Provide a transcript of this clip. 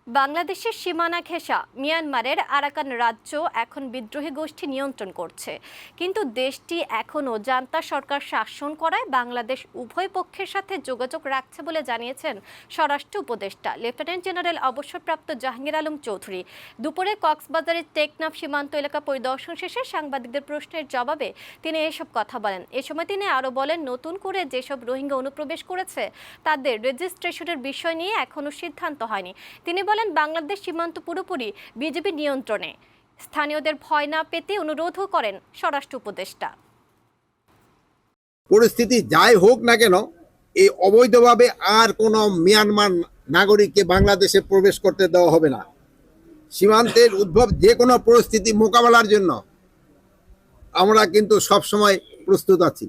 বাংলাদেশের সীমানা ঘেঁষা মিয়ানমারের আরাকান রাজ্য এখন বিদ্রোহী গোষ্ঠী নিয়ন্ত্রণ করছে, কিন্তু দেশটি এখনও জান্তা সরকার শাসন করায় বাংলাদেশ উভয় পক্ষের সাথে যোগাযোগ রাখছে বলে জানিয়েছেন স্বরাষ্ট্র উপদেষ্টা লেফটেন্যান্ট জেনারেল অবসরপ্রাপ্ত জাহাঙ্গীর আলম চৌধুরী। দুপুরে কক্সবাজারের টেকনাফ সীমান্ত এলাকা পরিদর্শন শেষে সাংবাদিকদের প্রশ্নের জবাবে তিনি এসব কথা বলেন। এ সময় তিনি আরও বলেন, নতুন করে যেসব রোহিঙ্গা অনুপ্রবেশ করেছে তাদের রেজিস্ট্রেশনের বিষয় নিয়ে এখনও সিদ্ধান্ত হয়নি। তিনি বলেন, বাংলাদেশ সীমান্ত পুরোপুরি বিজেপি নিয়ন্ত্রণে, স্থানীয়দের ভয় না পেতে অনুরোধও করেন স্বরাষ্ট্র উপদেষ্টা। পরিস্থিতি যাই হোক না কেন, এই অবৈধভাবে আর কোনো মিয়ানমার নাগরিককে বাংলাদেশে প্রবেশ করতে দেওয়া হবে না। সীমান্তের উদ্ভব যে কোনো পরিস্থিতি মোকাবেলার জন্য আমরা কিন্তু সবসময় প্রস্তুত আছি।